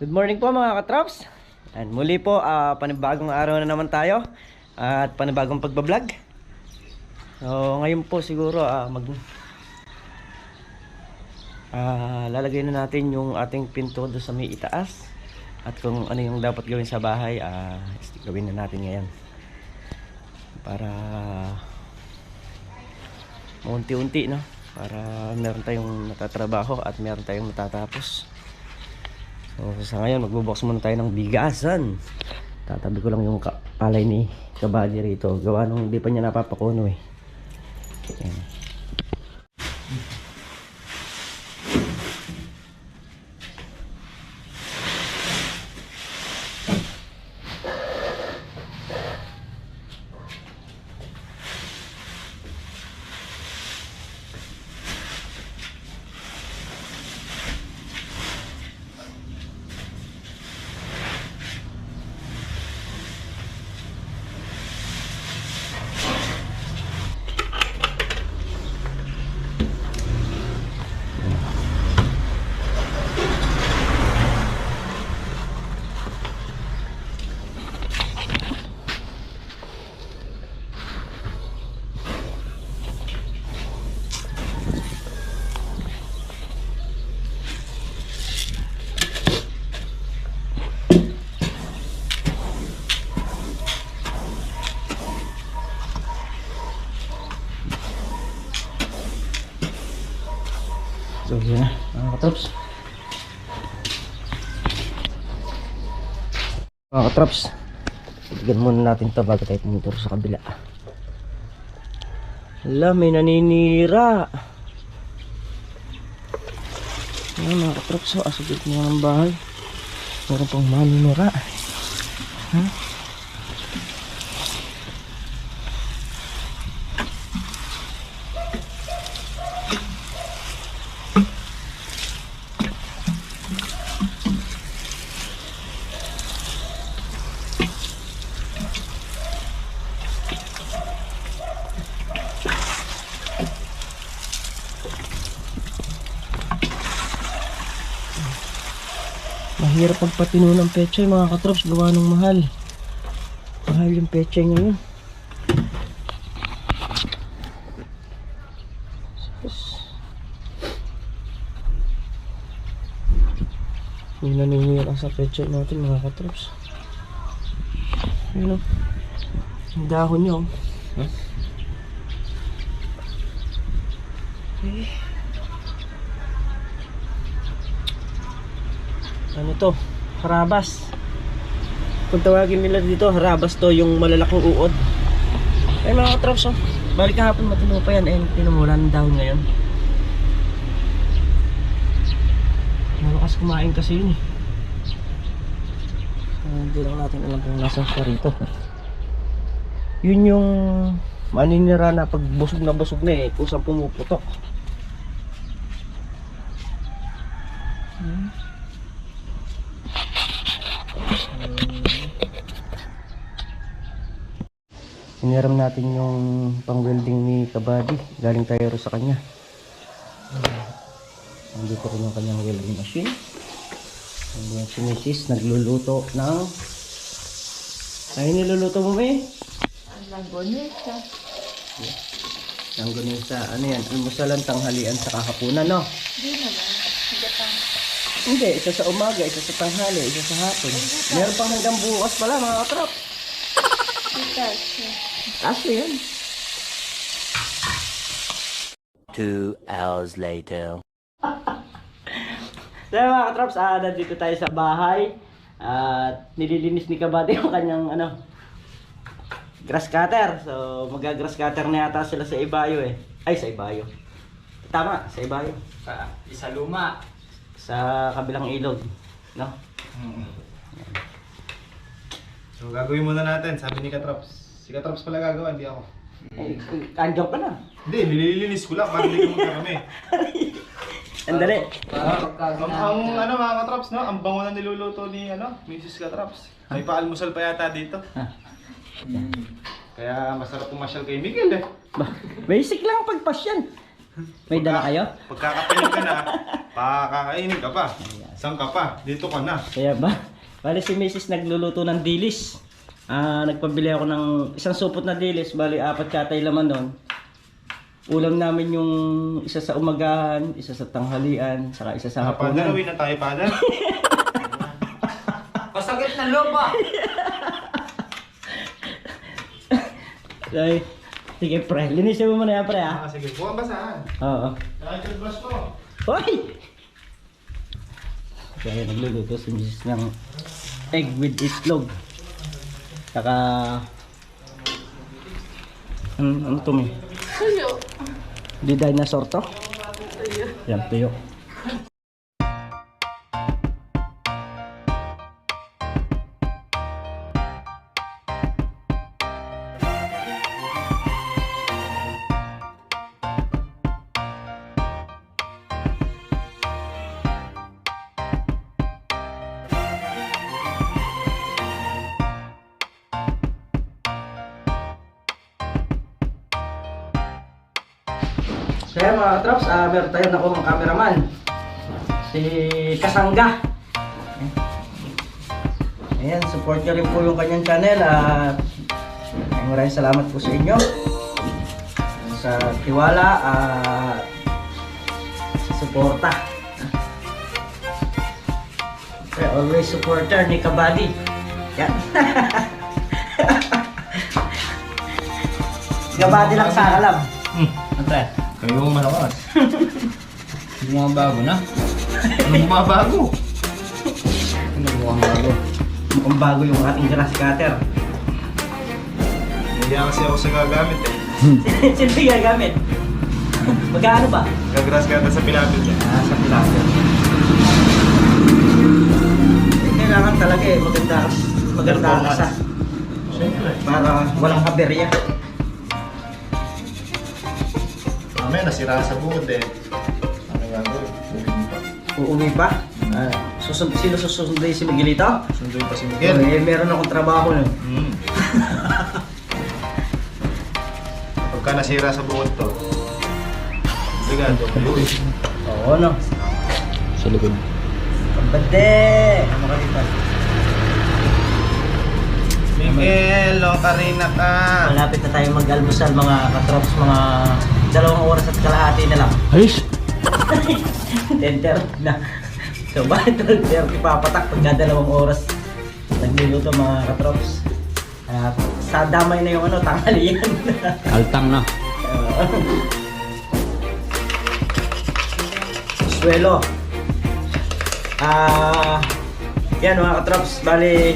Good morning po mga katrops. And muli po, panibagong araw na naman tayo. At panibagong pagbablog. So ngayon po siguro lalagay na natin yung ating pinto doon sa may itaas. At kung ano yung dapat gawin sa bahay, gawin na natin ngayon. Para maunti-unti, no? Para meron tayong natatrabaho at meron tayong natatapos. So sa ngayon magbubox muna tayo ng bigasan. Tatabi ko lang yung palay ni Kabady rito. Gawa nung hindi pa niya napapakuno eh. Ayan. So yun na mga katrops. Mga katrops, tignan muna natin ito bago tayo pumunta sa kabila. Hala, may naninira. Ayan mga katrops, asagit mo ng bahay. Meron pang maninira. Mahirap pagpatino ng pechay mga katrops, gawa ng mahal. Mahal yung pechay ngayon. May naninira sa pechay natin mga katrops. Ayun o, yung dahon nyo. Okay. Ano to? Harabas. Kung tawagin nila dito, harabas to, yung malalaking uod. Ay mga katrops, balik kahapon matino pa yan. Tinumula ng dahon ngayon. Malakas kumain kasi yun eh. Hindi lang natin alam kung nasaan siya rito. Yun yung maninira na pag busog na eh, kusang pumuputok. Hiniram natin yung pang-welding ni Kabady. Galing tayo rin sa kanya. Nandito rin yung kanyang welding machine. Yung si Mrs. nagluluto ng... Ay, niluluto mo ba eh? Langgonesa. Langgonesa. Ano yan? Almusalan, tanghalian sa kakapunan, no? Hindi naman. Hindi pa. Hindi. Isa sa umaga, isa sa tanghali, isa sa hapon. Meron pang hanggang bukas pala, mga katrap. Bitas. Kaso yan. 2 hours later. So mga katrops, nandito tayo sa bahay. At nililinis ni Kabady yung kanyang grass cutter. So mag-grass cutter na yata sila sa Ibayo eh. Ay, sa Ibayo. Tama, sa Ibayo. Isa luma. Sa kabilang ilog, no? So gagawin muna natin, sabi ni Katrops. Si Katrops pala gagawa, hindi ako. Eh, andiyan ka na. Hindi, nililinis ko lang para hindi ka magkarami. Andali. Ang mga Katrops, no? Ang bango na niluluto ni Mrs. Katrops. May paalmusal pa yata dito. Kaya masarap pumasyal kay Miguel eh. Basic lang ang pagpasyan. May dala kayo? Pagkakapanin ka na, pakakainin ka pa. Saan ka pa? Dito ka na. Kaya ba? Bali si Mrs. nagluluto ng dilis. Nagpabili ako ng isang supot na dilis. Bali 4 katay laman nun. Ulam namin yung isa sa umagahan, isa sa tanghalian, saka isa sa hapunan. Padalawin na tayo, Father. Pasagit ng lupa. Ay, sige pre, linisin mo muna yan pre Sige, buwan basahan. Oo. Kahit yung brush mo. Hoy! Kaya nagluluto si Mrs. ng egg with itlog. Saka... Ano to may? Tuyo. Di dinosaur to? Tuyo. Yan, tuyo. Kaya mga traps, meron tayo na kumang cameraman. Si Kasangga. Ayan, support nyo rin po yung kanyang channel. Maraming salamat po sa inyo. Sa tiwala at sa suporta. Okay, always supporter ni Kabady. Yan. Kabady lang sa alam. Ante, Kayo ang malakas. mga bago na. Anong mabago? Ano mukhang bago? Mukhang bago yung ating grass cutter. Hindi kasi ako sa gagamit eh. Sino yung gagamit? Magkano ba? Gagras ka sa pilapit eh. Sa pilapit. Kailangan talaga eh, maganda ang asa. Siyempre. Para walang aberya. Mamaya nasira sa bukod eh. Ano gagawin? Uuwi pa? Sino susunod si Miguelito? Sunduin pa si Miguel. Meron akong trabaho nun. Pagka nasira sa bukod to, obligado. Oo, no? Sa likod. Pabade! Ano ka dito? Miguel, Locarina ka. Malapit na tayo mag-almusal mga katrops, mga 2 oras at kalahati na lang. Ayos! 10:30 na. So, bakit 12:30 papatak pagka 2 oras nagluluto mga katrops? Sa damay na yung tanghalian. Altang na. Suelo. Yan mga katrops, bali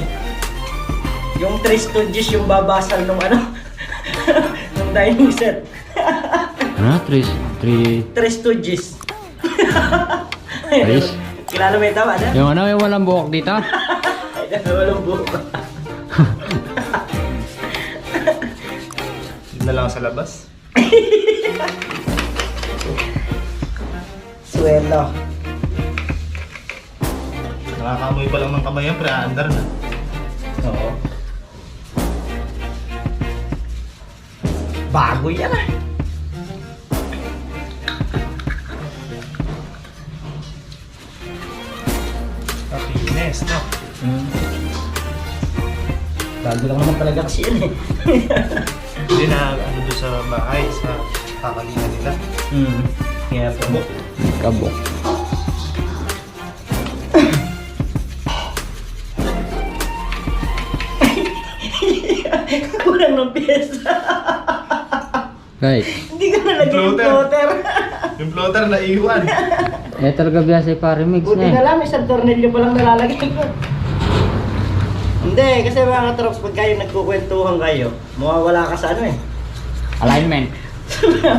yung 3 stooges yung babasal nung nung dining set. Ano? 3 3 stooges. Ayos. Kilala mo yung tama na? Yung ano, yung walang buhok dito? Walang buhok. Yun na lang sa labas. Suelo. Nakakamoy pa lang ng kamay yan, pre. Andar na. Oo. Bago yan Kapines, no? Bago lang naman talaga kasi yan eh. Hindi na ano doon sa bahay, sa kakalingan nila. Kaya po. Kabok. Kulang ng pyesa. Guys, Hindi ko nalagay yung Floater. floater. Yung floater na iwan. talaga biya sa parimix Buti na lang, isang tornilyo pa lang nalalagay ko. Hindi, kasi mga katrops, pag kayo nagkukwentuhan kayo, mawawala ka sa Alignment.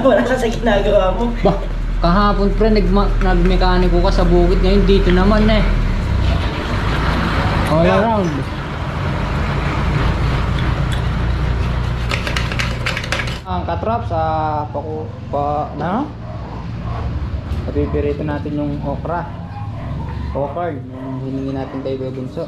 Wala ka sa ginagawa mo. Bah, kahapon pre, nagmekaniko ka sa bukid. Ngayon dito naman eh. All around. Ang katrops, papipirito natin yung okra. Okra, yung hiningi natin kay Kuya Bunso.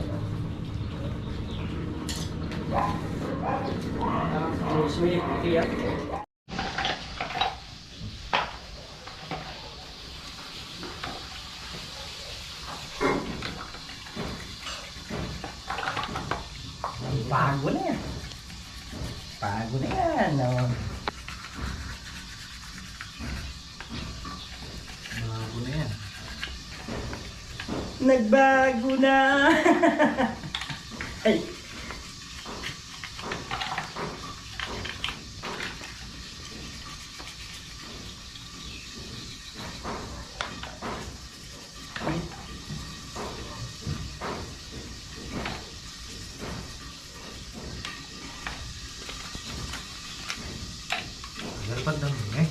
Bago na yan. Bago na yan. Oh. Bago na yan. Nagbago na. Ay. Dapat lang eh.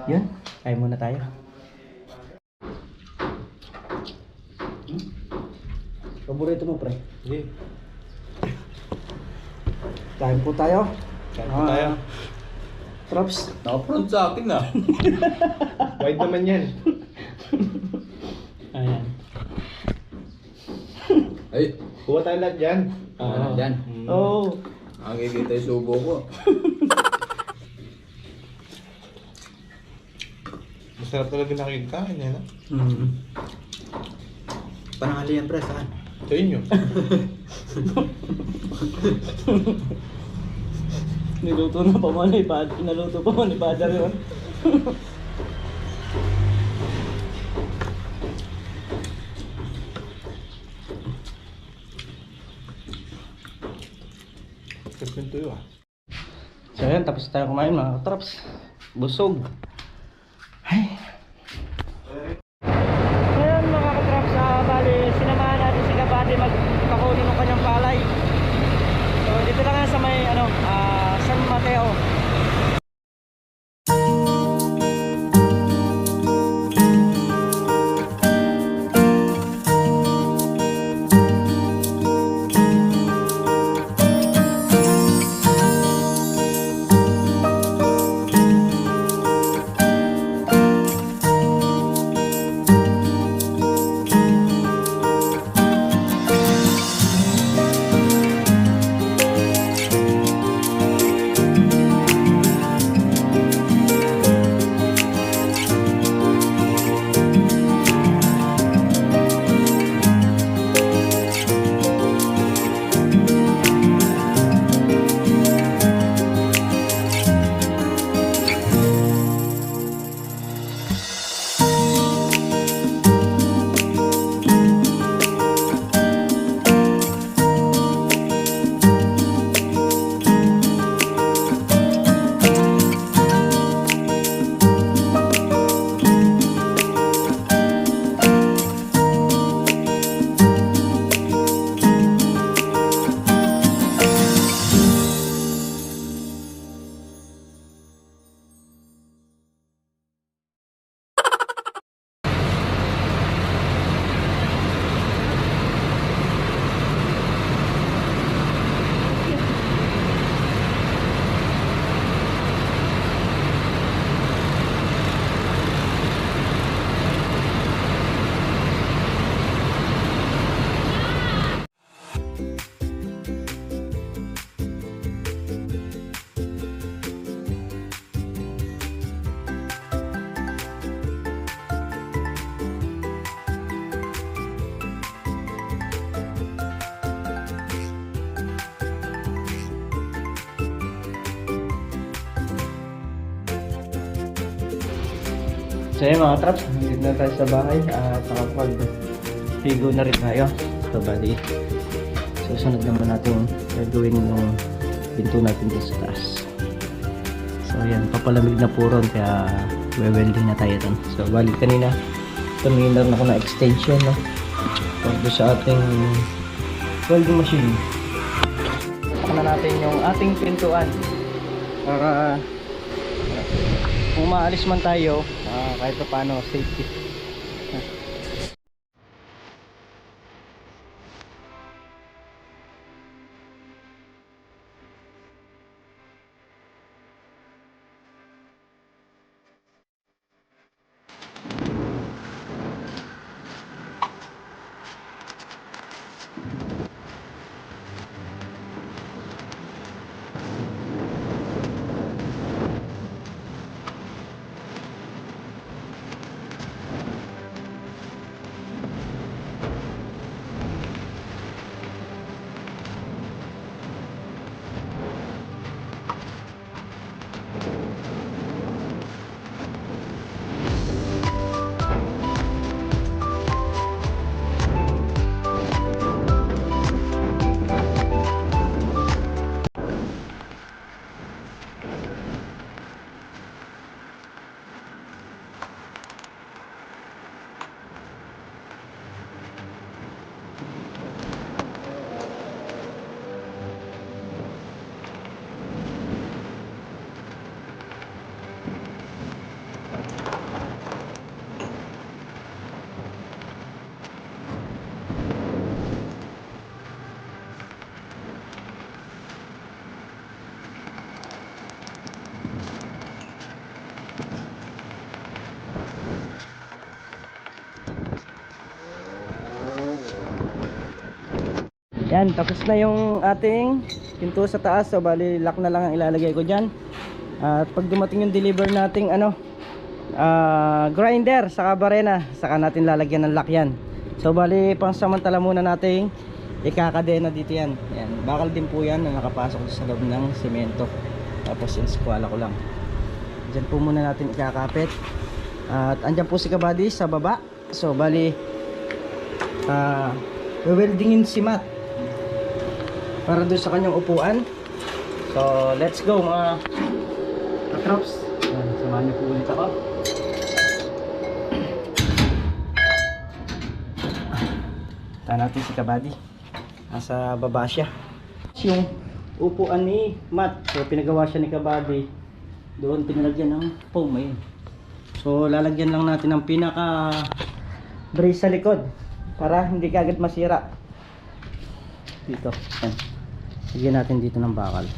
Yun, kain muna tayo. Paborito mo, pre? Sige. Kain po tayo. Kain po tayo. Props. Naka-front sa akin na. Wide naman yan. Ayan. Ay, Kuha tayo lahat dyan. ano dyan? Oh. Nakikita yung subo ko. Masarap talaga nakikain yan, ha? Pananghali yan, pre, saan? Sa inyo. Niluto na pa man ni Padre. Naluto pa man ni Padre yun. Kapin tuyo, ah. So yan, tapos tayo kumain mga katraps. Busog. Ay. Ngayon mga katraps, bali, sinamahan natin si Kabady magpakunin ng kanyang palay. So dito lang nga sa may San Mateo. So yun mga traps, nandito na tayo sa bahay at nakapag-figo na rin tayo. So bali, susunod naman natin gagawin yung pinto natin dito sa taas. So yan, papalamig na po ron kaya welding na tayo dun. So bali kanina, tumingin na rin ako na extension, no? Pagdo sa ating welding machine. Tapak na natin yung ating pintuan para kung maalis man tayo, kahit pa paano safety. Yan, tapos na yung ating pinto sa taas. So bali lock na lang ang ilalagay ko dyan. At pag dumating yung deliver nating grinder sa barena, saka natin lalagyan ng lock yan. So bali pangsamantala muna nating ikakadena dito yan. Yan, bakal din po yan na nakapasok sa loob ng semento. Tapos inskwala ko lang. Dyan po muna natin ikakapit. At andyan po si Kabady sa baba. So bali weldingin si Matt para doon sa kanyang upuan. So let's go mga katrops. Samahan niyo po ulit ako. Tahan natin si Kabady. Nasa baba siya. Yung upuan ni Matt, so pinagawa siya ni Kabady. Doon pinalagyan ng foam. Ayun. So lalagyan lang natin ng pinaka brace sa likod para hindi kagad masira. Dito. Yan. Lagyan natin dito ng bakal.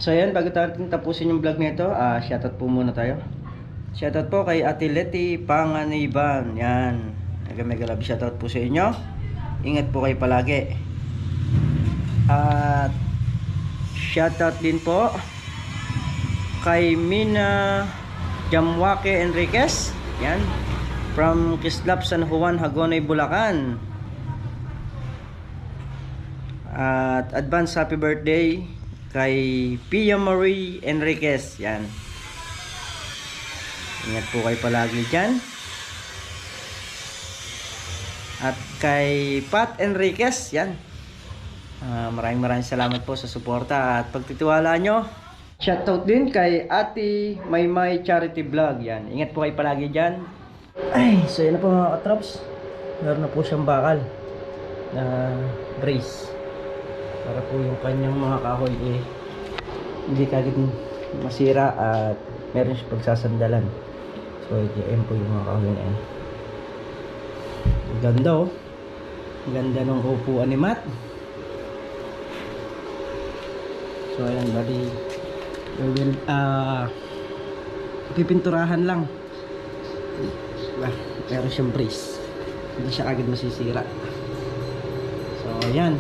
So ayan, bago natin tapusin yung vlog nito, shoutout po muna tayo. Shoutout po kay Ate Leti Panganiban. Yan. Mega love shoutout po sa inyo. Ingat po kayo palagi. At shoutout din po kay Mina Jamwake Enriquez. Yan. From Kislap, San Juan, Hagonoy, Bulacan. At advance happy birthday kay Pia Marie Enriquez. Yan. Ingat po kayo palagi dyan. At kay Pat Enriquez. Yan. Maraming salamat po sa suporta at pagtitiwala nyo. Shoutout din kay Ate Maymay Charity Vlog. Yan. Ingat po kayo palagi dyan. Ay, so yan na po mga katrops. Meron na po siyang bakal na brace. Para po yung kanyang mga kahoy hindi kagad masira at meron siyang pagsasandalan. So yan po yung mga kahoy na yan. Ganda oh. Ganda ng upuan ni Matt. So ayan, bali pipinturahan lang. Meron siyang brace. Hindi siya agad masisira. So ayan,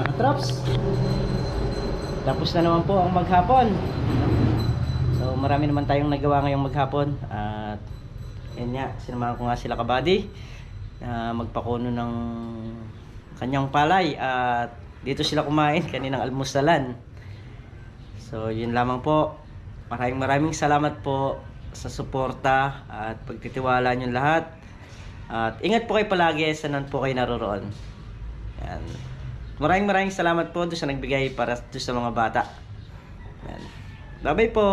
katrops. Tapos na naman po ang maghapon. So marami naman tayong nagawa ngayong maghapon. At yan nga, sinamahan ko nga sila kabady na magpakuno ng kanyang palay. At dito sila kumain kaninang almusalan. So yun lamang po. Maraming salamat po sa suporta at pagtitiwala nyo lahat. At ingat po kayo palagi sa nan po kayo naroroon. Yan. Maraming salamat po doon sa nagbigay para doon sa mga bata. Yan. Bye bye po.